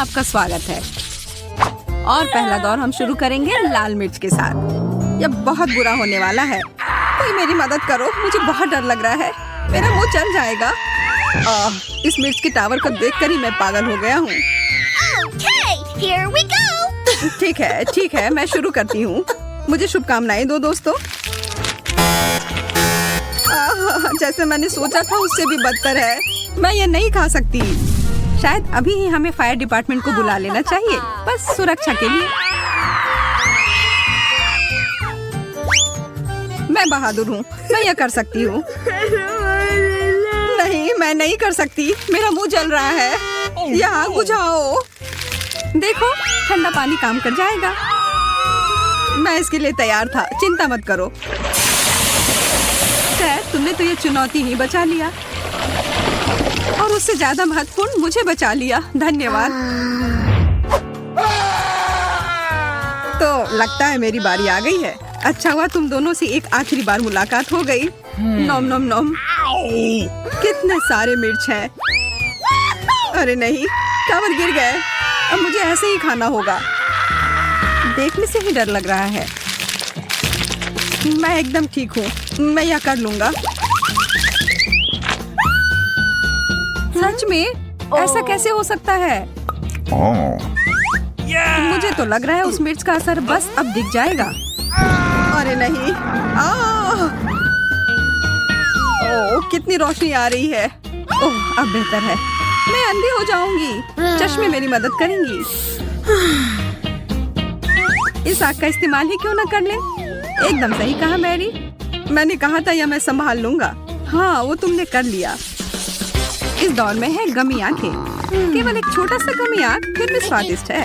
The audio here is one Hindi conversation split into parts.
आपका स्वागत है। और पहला दौर हम शुरू करेंगे लाल मिर्च के साथ। यह बहुत बुरा होने वाला है। कोई मेरी मदद करो, मुझे बहुत डर लग रहा है। मेरा मुंह जल जाएगा। इस मिर्च के टावर को देखकर ही मैं पागल हो गया हूँ। ठीक है, मैं शुरू करती हूँ। मुझे शुभकामनाएं दो दोस्तों। जैसे मैंने सोचा था उससे भी बदतर है। मैं ये नहीं खा सकती। शायद अभी ही हमें फायर डिपार्टमेंट को बुला लेना चाहिए, बस सुरक्षा के लिए। मैं बहादुर हूँ, मैं ये कर सकती हूँ। नहीं, मैं नहीं कर सकती। मेरा मुंह जल रहा है। यहाँ बुझाओ। देखो, ठंडा पानी काम कर जाएगा। मैं इसके लिए तैयार था, चिंता मत करो। खैर, तुमने तो ये चुनौती ही बचा लिया, और उससे ज्यादा महत्वपूर्ण मुझे बचा लिया। धन्यवाद। तो लगता है मेरी बारी आ गई है। अच्छा हुआ तुम दोनों से एक आखिरी बार मुलाकात हो गई। नोम नोम नोम। कितने सारे मिर्च हैं। अरे नहीं, टावर गिर गए। अब मुझे ऐसे ही खाना होगा। देखने से ही डर लग रहा है। मैं एकदम ठीक हूँ, मैं यह कर लूंगा। सच में? ऐसा कैसे हो सकता है? मुझे तो लग रहा है उस मिर्च का असर बस अब दिख जाएगा। अरे नहीं। ओह, कितनी रोशनी आ रही है। ओह, अब बेहतर है। मैं अंधी हो जाऊंगी। चश्मे मेरी मदद करेंगी। इस आग का इस्तेमाल ही क्यों ना कर ले? एकदम सही कहा मैरी। मैंने कहा था यह मैं संभाल लूंगा। हाँ, वो तुमने कर लिया। इस दौर में है गमी आंखें। केवल एक छोटा सा गमी आंख, फिर भी स्वादिष्ट है।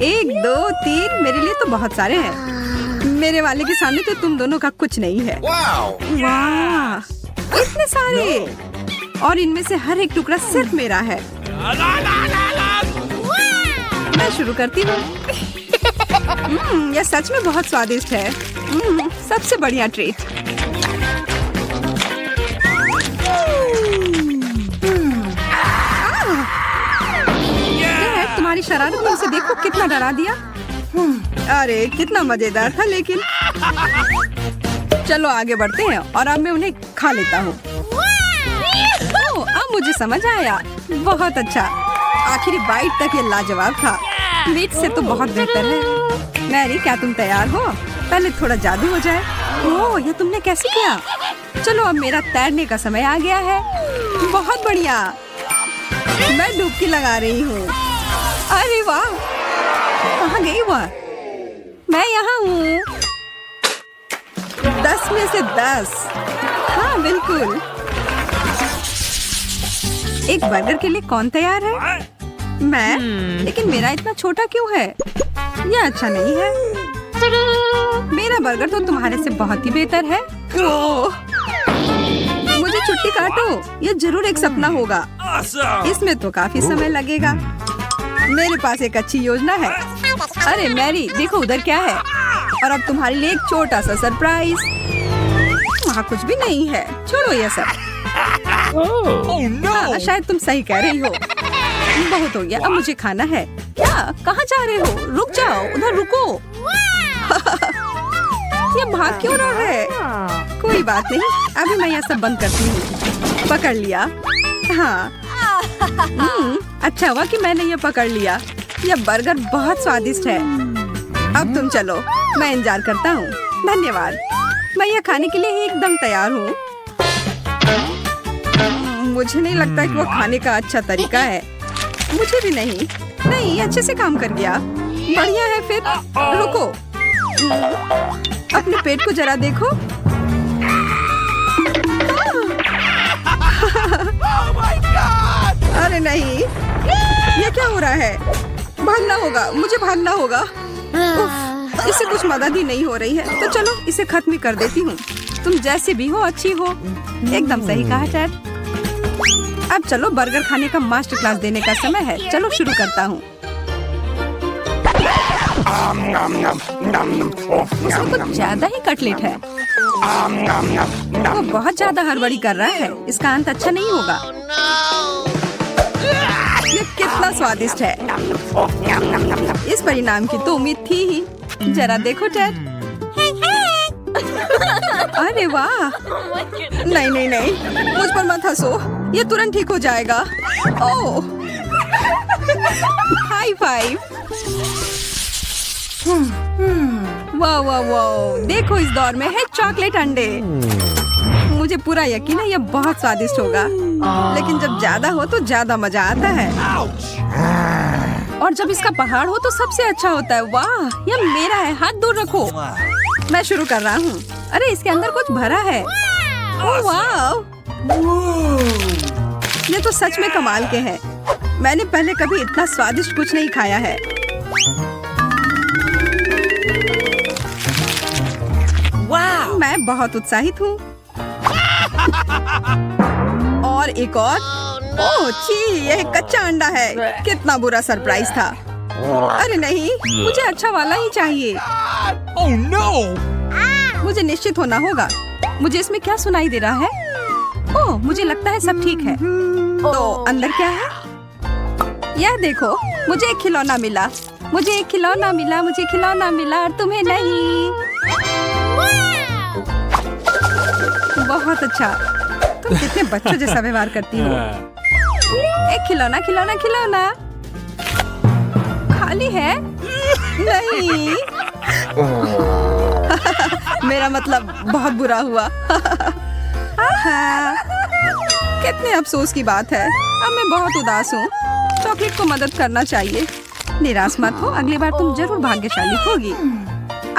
1 2 3, मेरे लिए तो बहुत सारे हैं। मेरे वाले के सामने तो तुम दोनों का कुछ नहीं है। वाह, इतने सारे! और इनमें से हर एक टुकड़ा सिर्फ मेरा है। मैं शुरू करती हूँ। यह सच में बहुत स्वादिष्ट है। सबसे बढ़िया ट्रीट। तुम्हारी शरारत में उसे देखो कितना डरा दिया। अरे कितना मजेदार था। लेकिन चलो आगे बढ़ते हैं, और अब मैं उन्हें खा लेता हूँ। अब मुझे समझ आया। बहुत अच्छा। आखिरी बाइट तक ये लाजवाब था। मीट से तो बहुत बेहतर है। मैरी, क्या तुम तैयार हो? पहले थोड़ा जादू हो जाए। ओह, ये तुमने कैसे किया? चलो, अब मेरा तैरने का समय आ गया है। बहुत बढ़िया। मैं डुबकी लगा रही हूँ। अरे वाह, कहाँ गई वह? मैं यहाँ हूँ। 10 में से 10। हाँ, बिल्कुल। एक बर्गर के लिए कौन तैयार है? मैं। लेकिन मेरा इतना छोटा क्यों है? यह अच्छा नहीं है। मेरा बर्गर तो तुम्हारे से बहुत ही बेहतर है। ओह, मुझे छुट्टी काटो। यह जरूर एक सपना होगा। इसमें तो काफी समय लगेगा। मेरे पास एक अच्छी योजना है। अरे मैरी, देखो उधर क्या है। और अब तुम्हारे लिए एक छोटा सा सरप्राइज। वहाँ कुछ भी नहीं है। छोड़ो ये सब। हाँ, शायद तुम सही कह रही हो। बहुत हो गया, अब मुझे खाना है। क्या? कहाँ जा रहे हो? रुक जाओ, उधर रुको। ये भाग क्यों रहा है? कोई बात नहीं, अभी मैं यह सब बंद करती हूँ। पकड़ लिया। हाँ। अच्छा हुआ कि मैंने ये पकड़ लिया। यह बर्गर बहुत स्वादिष्ट है। अब तुम चलो, मैं इंतजार करता हूँ। धन्यवाद। मैं यह खाने के लिए एकदम तैयार हूँ। मुझे नहीं लगता कि वो खाने का अच्छा तरीका है। मुझे भी नहीं। नहीं, अच्छे से काम कर गया। बढ़िया है। फिर रुको, अपने पेट को जरा देखो। अरे नहीं, ये क्या हो रहा है? भागना होगा, मुझे भागना होगा। उफ, इससे कुछ मदद ही नहीं हो रही है। तो चलो, इसे खत्म ही कर देती हूँ। तुम जैसे भी हो अच्छी हो। एकदम सही कहा टैड। अब चलो, बर्गर खाने का मास्टर क्लास देने का समय है। चलो शुरू करता हूँ। उसमें कुछ ज्यादा ही कटलेट है। वो बहुत ज्यादा हड़बड़ी कर रहा है। इसका अंत अच्छा नहीं होगा। ये कितना स्वादिष्ट है। इस परिणाम की तो उम्मीद थी ही। जरा देखो टेड। अरे वाह। नहीं नहीं नहीं, मुझ पर मत हंसो, ये तुरंत ठीक हो जाएगा। ओह, हाई फाइव। वाह वाह वाह, देखो इस दौर में है चॉकलेट अंडे। मुझे पूरा यकीन है यह बहुत स्वादिष्ट होगा, लेकिन जब ज्यादा हो तो ज्यादा मजा आता है। और जब इसका पहाड़ हो तो सबसे अच्छा होता है। वाह, यह मेरा है, हाथ दूर रखो। मैं शुरू कर रहा हूँ। अरे इसके अंदर कुछ भरा है। ओह वाह, ये तो सच में कमाल के हैं। मैंने पहले कभी इतना स्वादिष्ट कुछ नहीं खाया है। वाह, मैं बहुत उत्साहित हूँ। और एक और। ओह छी, यह कच्चा अंडा है। कितना बुरा सरप्राइज था। अरे नहीं, मुझे अच्छा वाला ही चाहिए। Oh no! मुझे निश्चित होना होगा। मुझे इसमें क्या सुनाई दे रहा है? ओह, मुझे लगता है सब ठीक है। तो अंदर क्या है? यह देखो, मुझे एक खिलौना मिला। मुझे एक खिलौना मिला, मुझे खिलौना मिला और तुम्हें नहीं। बहुत अच्छा। तुम कितने बच्चों जैसा व्यवहार करती हो। एक खिलौना खिलौना खिलौना खाली है। नहीं। मेरा मतलब बहुत बुरा हुआ। कितने अफसोस की बात है। अब मैं बहुत उदास हूँ। चॉकलेट को मदद करना चाहिए। निराश मत हो, अगली बार तुम जरूर भाग्यशाली होगी।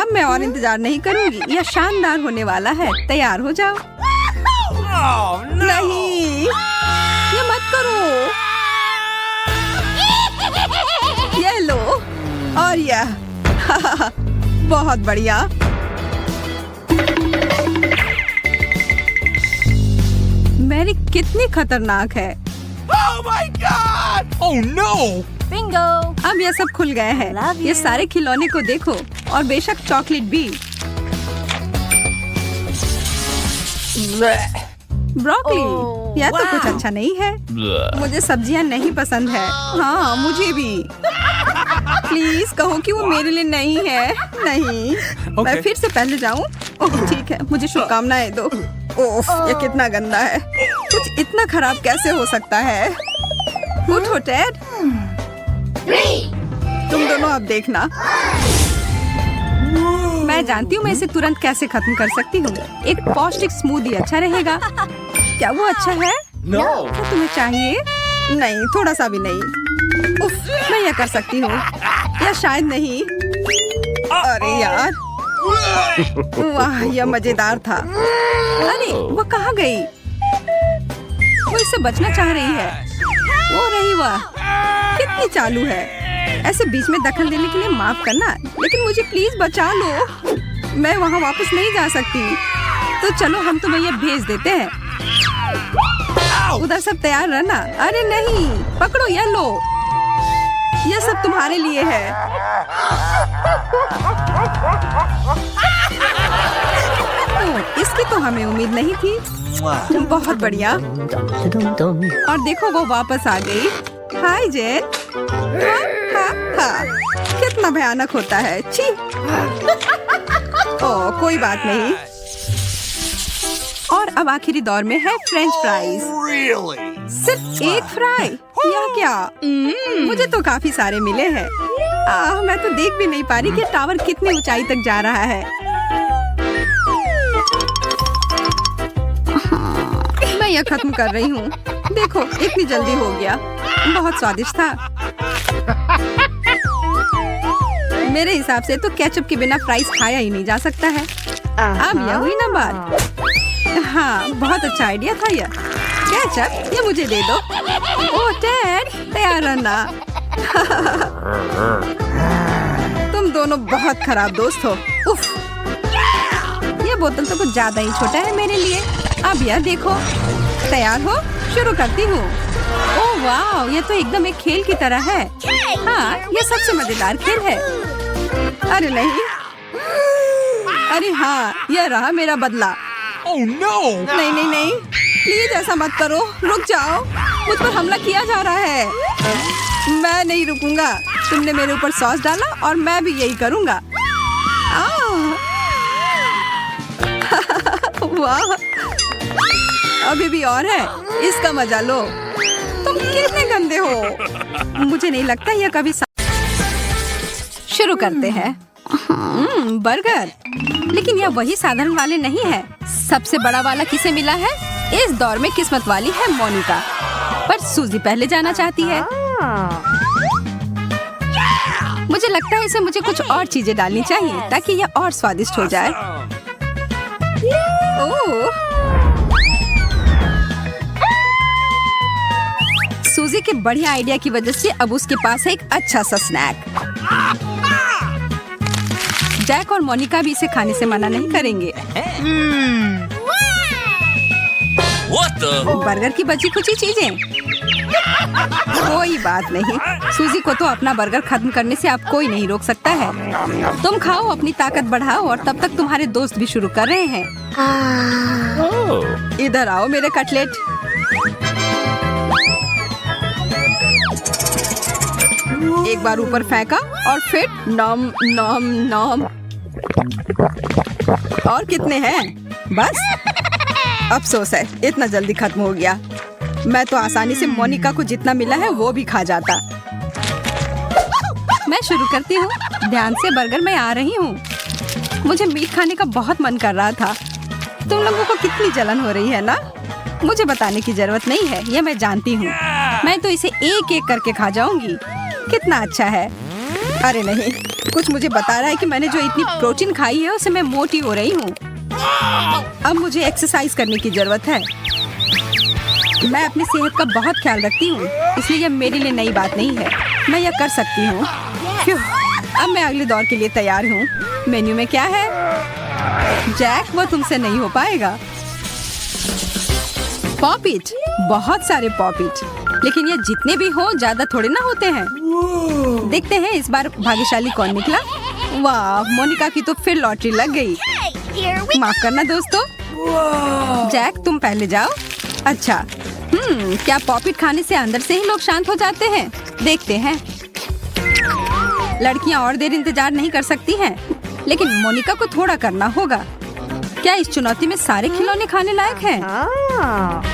अब मैं और इंतजार नहीं करूंगी। यह शानदार होने वाला है। तैयार हो जाओ। Oh no! नहीं, ये मत करो। ये लो और यह। बहुत बढ़िया। मैरी कितनी खतरनाक है। Oh my God! Oh no! Bingo! अब ये सब खुल गए हैं। Love you. ये सारे खिलौने को देखो और बेशक चॉकलेट भी। ब्रोकली, Oh, यह तो wow. कुछ अच्छा नहीं है। मुझे सब्जियां नहीं पसंद है। हाँ, मुझे भी। प्लीज कहो कि वो मेरे लिए नहीं है। नहीं। मैं फिर से पहले जाऊँ? ओह ठीक है, मुझे शुभकामनाएं दो। ओफ, ये कितना गंदा है। कुछ इतना खराब कैसे हो सकता है? उठो टेड। तुम दोनों अब देखना। मैं जानती हूँ मैं इसे तुरंत कैसे खत्म कर सकती हूँ। एक पौष्टिक स्मूदी अच्छा रहेगा। क्या वो अच्छा है? No! क्या तुम्हें चाहिए? नहीं, थोड़ा सा भी नहीं। उफ, मैं यह कर सकती हूँ या शायद नहीं। अरे यार, वाह, यह मजेदार था। अरे वो कहाँ गई? वो इससे बचना चाह रही है। वो रही वह। कितनी चालू है। ऐसे बीच में दखल देने के लिए माफ करना, लेकिन मुझे प्लीज बचा लो। मैं वहाँ वापस नहीं जा सकती। तो चलो हम तुम्हें यह भेज देते हैं। उधर सब तैयार रहना। अरे नहीं, पकड़ो, यह लो। यह सब तुम्हारे लिए है। इसकी तो हमें उम्मीद नहीं थी। बहुत बढ़िया। और देखो वो वापस आ गई। हाय जेन। कितना भयानक होता है। छी। ओह, कोई बात नहीं। और अब आखिरी दौर में है फ्रेंच फ्राइज। Really? सिर्फ एक फ्राई? या क्या? मुझे तो काफी सारे मिले हैं। मैं तो देख भी नहीं पा रही कि टावर कितनी ऊंचाई तक जा रहा है। मैं यह खत्म कर रही हूँ। देखो, इतनी जल्दी हो गया। बहुत स्वादिष्ट था। मेरे हिसाब से तो केचप के बिना फ्राइज खाया ही नहीं जा सकता है। अब यह हुई ना बात। हाँ, बहुत अच्छा आइडिया था यह। केचप, ये मुझे दे दो। ओह टेड, तैयार रहना। तुम दोनों बहुत खराब दोस्त हो। उफ, ये बोतल तो कुछ ज्यादा ही छोटा है मेरे लिए। अब यह देखो। तैयार हो? शुरू करती हूँ। ओह वाह, ये तो एकदम एक खेल की तरह है। हाँ, ये सबसे मजेदार खेल है। अरे नहीं। अरे हाँ, यह रहा मेरा बदला। Oh no! नहीं नहीं नहीं, प्लीज ऐसा मत करो। रुक जाओ, मुझ पर हमला किया जा रहा है। मैं नहीं रुकूंगा। तुमने मेरे ऊपर सॉस डाला और मैं भी यही करूंगा। वाह, अभी भी और है, इसका मजा लो। तुम कितने गंदे हो। मुझे नहीं लगता यह कभी शुरू करते हैं। बर्गर, लेकिन यह वही साधारण वाले नहीं है। सबसे बड़ा वाला किसे मिला है? इस दौर में किस्मत वाली है मोनिका, पर सूजी पहले जाना चाहती है। मुझे लगता है इसे मुझे कुछ और चीजें डालनी चाहिए ताकि यह और स्वादिष्ट हो जाए। ओह, सूजी के बढ़िया आइडिया की वजह से अब उसके पास है एक अच्छा सा स्नैक। जैक और मोनिका भी इसे खाने से मना नहीं करेंगे। बर्गर की बची कुची चीजें, कोई बात नहीं। सूजी को तो अपना बर्गर खत्म करने से आप कोई नहीं रोक सकता है। तुम खाओ, अपनी ताकत बढ़ाओ, और तब तक तुम्हारे दोस्त भी शुरू कर रहे हैं। इधर आओ मेरे कटलेट। एक बार ऊपर फेंका और फिर नॉम नॉम नॉम। और कितने हैं? बस, अफसोस है इतना जल्दी खत्म हो गया। मैं तो आसानी से मोनिका को जितना मिला है वो भी खा जाता। मैं शुरू करती हूँ। ध्यान से, बर्गर मैं आ रही हूँ। मुझे मीट खाने का बहुत मन कर रहा था। तुम लोगों को कितनी जलन हो रही है ना? मुझे बताने की जरूरत नहीं है, ये मैं जानती हूँ। मैं तो इसे एक एक करके खा जाऊंगी। कितना अच्छा है। अरे नहीं, कुछ मुझे बता रहा है कि मैंने जो इतनी प्रोटीन खाई है उससे मैं मोटी हो रही हूँ। अब मुझे एक्सरसाइज करने की जरूरत है। मैं अपनी सेहत का बहुत ख्याल रखती हूँ, इसलिए यह मेरे लिए नई बात नहीं है। मैं यह कर सकती हूँ। अब मैं अगले दौर के लिए तैयार हूँ। मेन्यू में क्या है? जैक, वो तुमसे नहीं हो पाएगा। पॉपिट, बहुत सारे पॉपिट, लेकिन ये जितने भी हो ज्यादा थोड़े ना होते हैं। देखते हैं इस बार भाग्यशाली कौन निकला। वाह, मोनिका की तो फिर लॉटरी लग गई। माफ करना दोस्तों। जैक, तुम पहले जाओ। अच्छा, क्या पॉपिट खाने से अंदर से ही लोग शांत हो जाते हैं? देखते हैं। लड़कियां और देर इंतजार नहीं कर सकती हैं, लेकिन मोनिका को थोड़ा करना होगा। क्या इस चुनौती में सारे खिलौने खाने लायक हैं?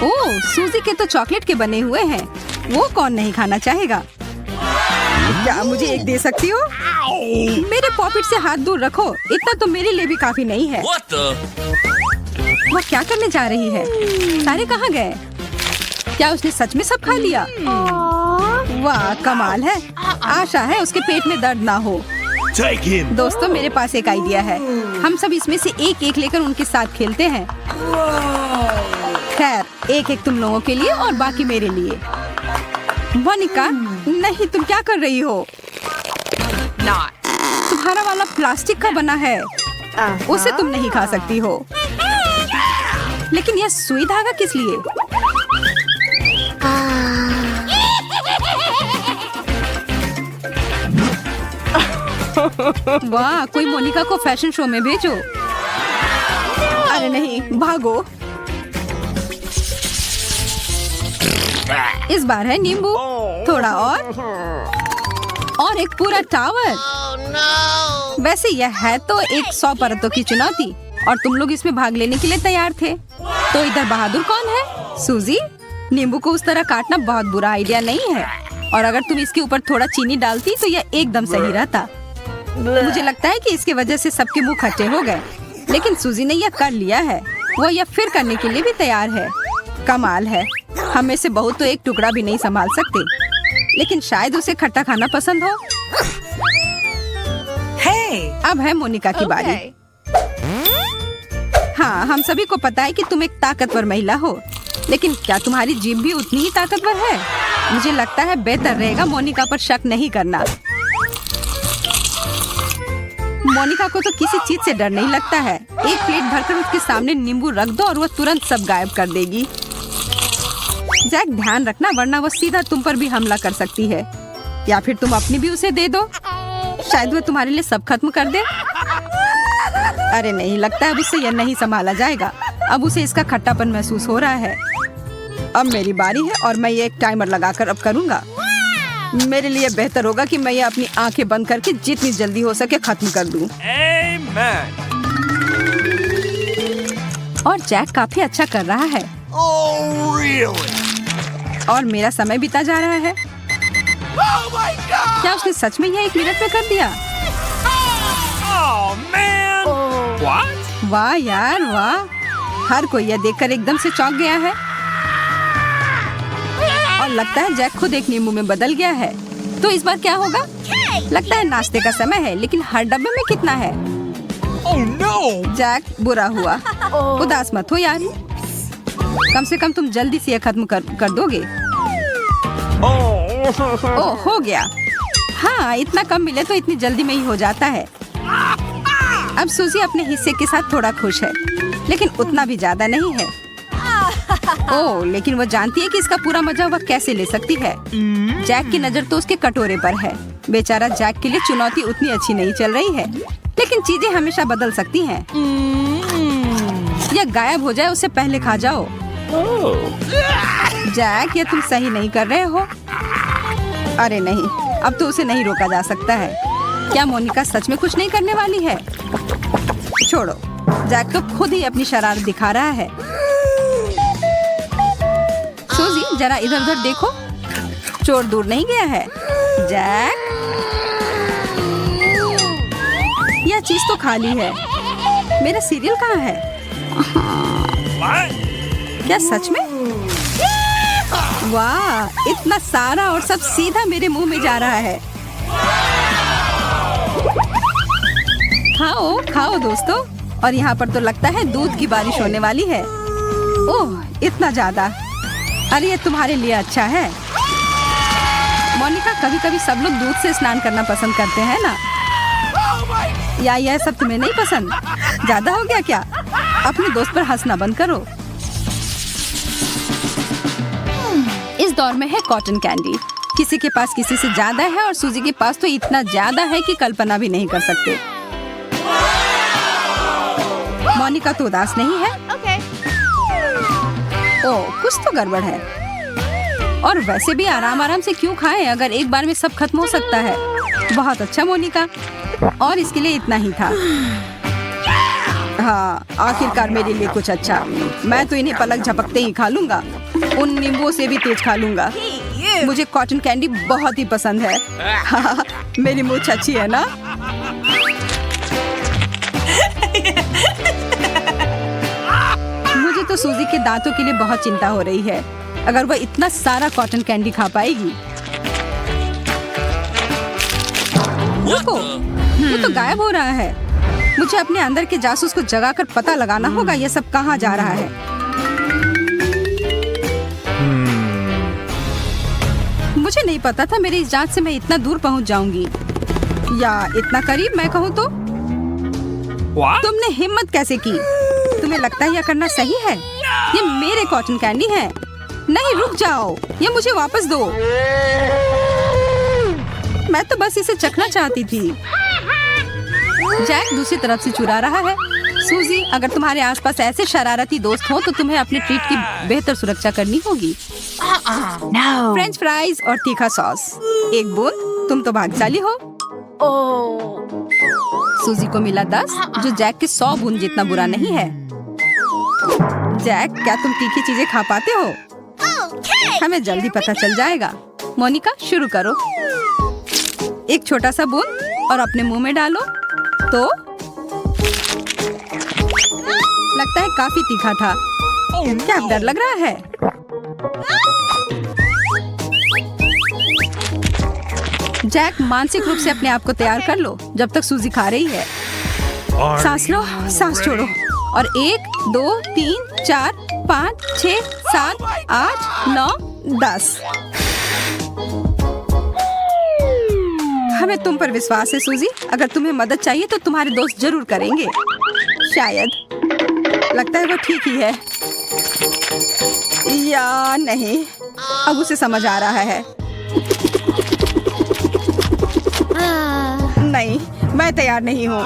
ओह, सूजी के तो चॉकलेट के बने हुए हैं। वो कौन नहीं खाना चाहेगा? क्या मुझे एक दे सकती हो? मेरे पॉकेट से हाथ दूर रखो। इतना तो मेरे लिए भी काफी नहीं है। वो क्या करने जा रही है? सारे कहाँ गए? क्या उसने सच में सब खा लिया? वाह, कमाल है। आशा है उसके पेट में दर्द ना हो। दोस्तों, मेरे पास एक आइडिया है। हम सब इसमें से एक एक लेकर उनके साथ खेलते हैं। खैर, एक एक तुम लोगों के लिए और बाकी मेरे लिए। मोनिका, नहीं, तुम क्या कर रही हो? तुम्हारा वाला प्लास्टिक का बना है, उसे तुम नहीं खा सकती हो। लेकिन यह सुई धागा किस लिए? वाह, कोई मोनिका को फैशन शो में भेजो। अरे नहीं, भागो। इस बार है नींबू। थोड़ा और एक पूरा टावर। वैसे यह है तो एक 100 परतों की चुनौती, और तुम लोग इसमें भाग लेने के लिए तैयार थे। तो इधर बहादुर कौन है? सूजी। नींबू को उस तरह काटना बहुत बुरा आइडिया नहीं है, और अगर तुम इसके ऊपर थोड़ा चीनी डालती तो यह एकदम सही रहता। मुझे लगता है कि इसके वजह से सबके मुंह खट्टे हो गए, लेकिन सूजी ने यह कर लिया है। वो यह फिर करने के लिए भी तैयार है। कमाल है। हम में से बहुत तो एक टुकड़ा भी नहीं संभाल सकते, लेकिन शायद उसे खट्टा खाना पसंद हो। अब है मोनिका की बारी। हाँ, हम सभी को पता है कि तुम एक ताकतवर महिला हो, लेकिन क्या तुम्हारी जीभ भी उतनी ही ताकतवर है? मुझे लगता है बेहतर रहेगा मोनिका पर शक नहीं करना। मोनिका को तो किसी चीज से डर नहीं लगता है। एक प्लेट भरकर उसके सामने नींबू रख दो और वह तुरंत सब गायब कर देगी। जैक, ध्यान रखना, वरना वो सीधा तुम पर भी हमला कर सकती है। या फिर तुम अपनी भी उसे दे दो, शायद वो तुम्हारे लिए सब खत्म कर दे। अरे नहीं, लगता है अब उससे यह नहीं संभाला जाएगा। अब उसे इसका खट्टापन महसूस हो रहा है। अब मेरी बारी है और मैं ये एक टाइमर लगाकर अब करूँगा। मेरे लिए बेहतर होगा कि मैं ये अपनी आंखें बंद करके जितनी जल्दी हो सके खत्म कर दूं। Amen. और जैक काफी अच्छा कर रहा है Oh, really? और मेरा समय बीता जा रहा है। Oh my God! क्या उसने सच में यह 1 मिनट में कर दिया? Oh man! What? वाह यार वाह, हर कोई यह देखकर एकदम से चौंक गया है और लगता है जैक खुद एक नींबू में बदल गया है। तो इस बार क्या होगा? लगता है नाश्ते का समय है, लेकिन हर डब्बे में कितना है? Oh no! जैक बुरा हुआ। उदास मत हो यार, कम से कम तुम जल्दी से यह खत्म कर दोगे। ओ हो गया। हाँ, इतना कम मिले तो इतनी जल्दी में ही हो जाता है। अब सूजी अपने हिस्से के साथ थोड़ा खुश है, लेकिन उतना भी ज्यादा नहीं है। ओह, लेकिन वो जानती है कि इसका पूरा मजा वह कैसे ले सकती है। जैक की नजर तो उसके कटोरे पर है। बेचारा जैक के लिए चुनौती उतनी अच्छी नहीं चल रही है, लेकिन चीजें हमेशा बदल सकती हैं। या गायब हो जाए उससे पहले खा जाओ। जैक, ये तुम सही नहीं कर रहे हो। अरे नहीं, अब तो उसे नहीं रोका जा सकता है। क्या मोनिका सच में कुछ नहीं करने वाली है? छोड़ो, जैक तो खुद ही अपनी शरारत दिखा रहा है। सूजी, जरा इधर उधर देखो, चोर दूर नहीं गया है। जैक, यह चीज तो खाली है। मेरा सीरियल कहाँ है? What? क्या सच में? वाह, इतना सारा और सब सीधा मेरे मुंह में जा रहा है। खाओ खाओ दोस्तों। और यहाँ पर तो लगता है दूध की बारिश होने वाली है। ओह, इतना ज्यादा। अरे ये तुम्हारे लिए अच्छा है। मोनिका, कभी कभी सब लोग दूध से स्नान करना पसंद करते हैं ना? या यह सब तुम्हें नहीं पसंद? ज्यादा हो गया क्या? अपने दोस्त पर हंसना बंद करो। इस दौर में है कॉटन कैंडी। किसी के पास किसी से ज्यादा है और सूजी के पास तो इतना ज्यादा है कि कल्पना भी नहीं कर सकते। मोनिका तो उदास नहीं है। ओह, कुछ तो गड़बड़ है। और वैसे भी आराम आराम से क्यों खाएं अगर एक बार में सब खत्म हो सकता है। बहुत अच्छा मोनिका, और इसके लिए इतना ही था। हाँ, आखिरकार मेरे लिए कुछ अच्छा। मैं तो इन्हें पलक झपकते ही खा लूंगा। उन नींबुओं से भी तेज खा लूंगा। मुझे कॉटन कैंडी बहुत ही पसंद है। हाँ, मेरी मूंछ अच्छी है ना? मुझे तो सूजी के दांतों के लिए बहुत चिंता हो रही है। अगर वह इतना सारा कॉटन कैंडी खा पाएगी। रुको, वो तो गायब हो रहा है। मुझे अपने अंदर के जासूस को जगाकर पता लगाना होगा यह सब कहाँ जा रहा है। मुझे नहीं पता था मेरी इस जांच से मैं इतना दूर पहुंच जाऊंगी, या इतना करीब मैं कहूँ तो। What? तुमने हिम्मत कैसे की? तुम्हें लगता है यह करना सही है? ये मेरे कॉटन कैंडी हैं। नहीं, रुक जाओ, ये मुझे वापस दो। मैं तो बस इसे चखना चाहती थी। जैक दूसरी तरफ से चुरा रहा है। सूजी, अगर तुम्हारे आसपास ऐसे शरारती दोस्त हो तो तुम्हें अपनी ट्रीट की बेहतर सुरक्षा करनी होगी। फ्रेंच फ्राइज और तीखा सॉस। एक बूंद, तुम तो भाग्यशाली हो। सूजी को मिला 10, जो जैक के 100 बूंद जितना बुरा नहीं है। जैक, क्या तुम तीखी चीजें खा पाते हो? हमें जल्दी पता चल जाएगा। मोनिका, शुरू करो। एक छोटा सा बूंद और अपने मुंह में डालो। तो लगता है काफी तीखा था। क्या अब डर लग रहा है? जैक, मानसिक रूप से अपने आप को तैयार कर लो जब तक सूजी खा रही है। सांस लो, सांस छोड़ो। और 1, 2, 3, 4, 5, 6, 7, 8, 9, 10। हमें तुम पर विश्वास है सूजी। अगर तुम्हें मदद चाहिए तो तुम्हारे दोस्त जरूर करेंगे। शायद। लगता है वो ठीक ही है, या नहीं। अब उसे समझ आ रहा है। नहीं, मैं तैयार नहीं हूँ।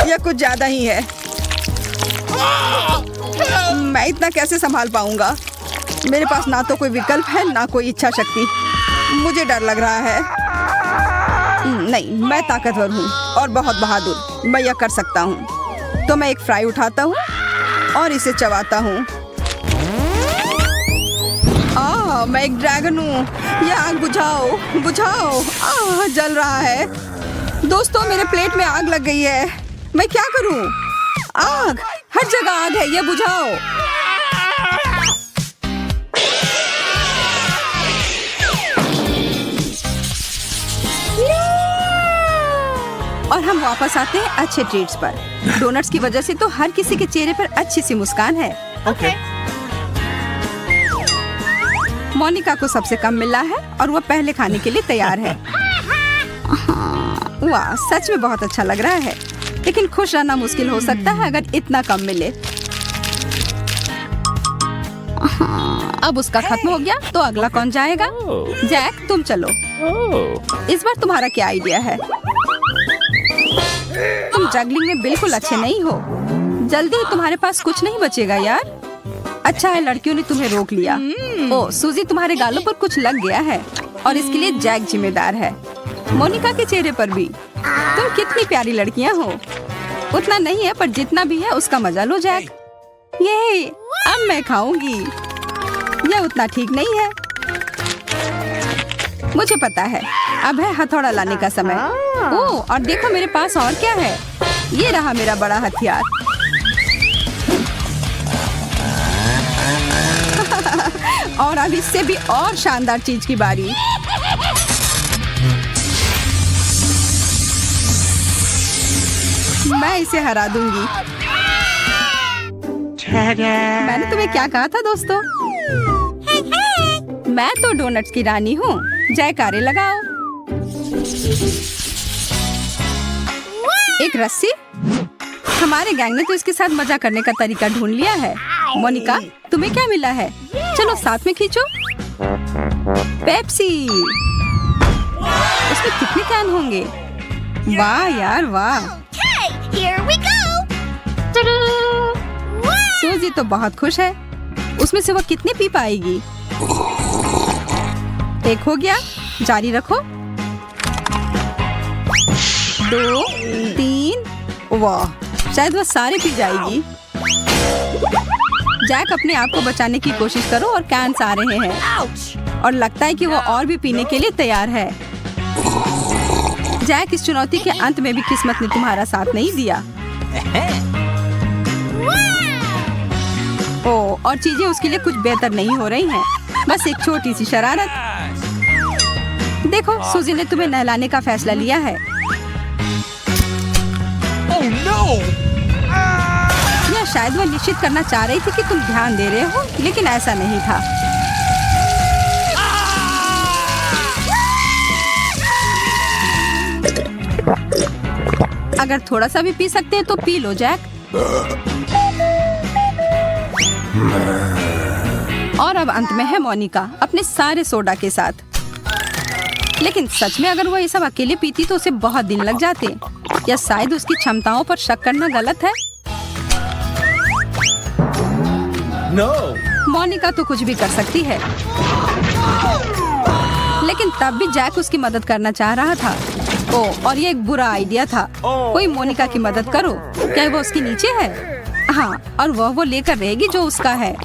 यह कुछ ज्यादा ही है। मैं इतना कैसे संभाल पाऊंगा? मेरे पास ना तो कोई विकल्प है ना कोई इच्छा शक्ति। मुझे डर लग रहा है। नहीं, मैं ताकतवर हूँ और बहुत बहादुर। मैं यह कर सकता हूँ। तो मैं एक फ्राई उठाता हूँ और इसे चबाता हूँ। मैं एक ड्रैगन हूँ। ये आग बुझाओ, बुझाओ। जल रहा है। दोस्तों, मेरे प्लेट में आग लग गई है। मैं क्या करूँ? आग, हर जगह आग है। ये बुझाओ। और हम वापस आते हैं अच्छे ट्रीट्स पर। डोनट्स की वजह से तो हर किसी के चेहरे पर अच्छी सी मुस्कान है। Okay. मोनिका को सबसे कम मिला है और वह पहले खाने के लिए तैयार है। वाह, सच में बहुत अच्छा लग रहा है। लेकिन खुश रहना मुश्किल हो सकता है अगर इतना कम मिले। अब उसका खत्म हो गया तो अगला कौन जाएगा? जैक, तुम चलो। इस बार तुम्हारा क्या आइडिया है? तुम जगलिंग में बिल्कुल अच्छे नहीं हो। जल्दी, तुम्हारे पास कुछ नहीं बचेगा यार। अच्छा है लड़कियों ने तुम्हें रोक लिया। ओ सूजी, तुम्हारे गालों पर कुछ लग गया है और इसके लिए जैक जिम्मेदार है। मोनिका के चेहरे पर भी। तुम कितनी प्यारी लड़कियां हो। उतना नहीं है पर जितना भी है उसका मजा लो जैक। ये अब मैं खाऊंगी। यह उतना ठीक नहीं है। मुझे पता है। अब है हथौड़ा लाने का समय। ओह, और देखो मेरे पास और क्या है। ये रहा मेरा बड़ा हथियार। और अब इससे भी और शानदार चीज की बारी। मैं इसे हरा दूंगी। मैंने तुम्हें क्या कहा था दोस्तों? मैं तो डोनट्स की रानी हूँ। जयकारे लगाओ। एक रस्सी? हमारे गैंग ने तो इसके साथ मजा करने का तरीका ढूंढ लिया है। मोनिका, तुम्हें क्या मिला है? चलो साथ में खींचो। पेप्सी। उसमें कितने कैन होंगे? वाह यार वाह। सूजी तो बहुत खुश है। उसमें से वह कितने पी पाएगी? एक हो गया। जारी रखो। 2, 3। वाह, शायद वह सारे पी जाएगी। जैक, अपने आप को बचाने की कोशिश करो और कैंस आ रहे हैं और लगता है कि वो और भी पीने के लिए तैयार है। जैक, इस चुनौती के अंत में भी किस्मत ने तुम्हारा साथ नहीं दिया। ओह, और चीजें उसके लिए कुछ बेहतर नहीं हो रही हैं। बस एक छोटी सी शरारत। देखो, सूजी ने तुम्हें नहलाने का फैसला लिया है। Oh no! या शायद वह निश्चित करना चाह रही थी कि तुम ध्यान दे रहे हो, लेकिन ऐसा नहीं था। अगर थोड़ा सा भी पी सकते हैं तो पी लो जैक। और अब अंत में है मोनिका अपने सारे सोडा के साथ। लेकिन सच में अगर वो ये सब अकेले पीती तो उसे बहुत दिन लग जाते। या शायद उसकी क्षमताओं पर शक करना गलत है। No! मोनिका तो कुछ भी कर सकती है। लेकिन तब भी जैक उसकी मदद करना चाह रहा था। ओह, और ये एक बुरा आइडिया था। कोई मोनिका की मदद करो। क्या वो उसके नीचे है? हाँ, और वो लेकर रहेगी जो उसका है।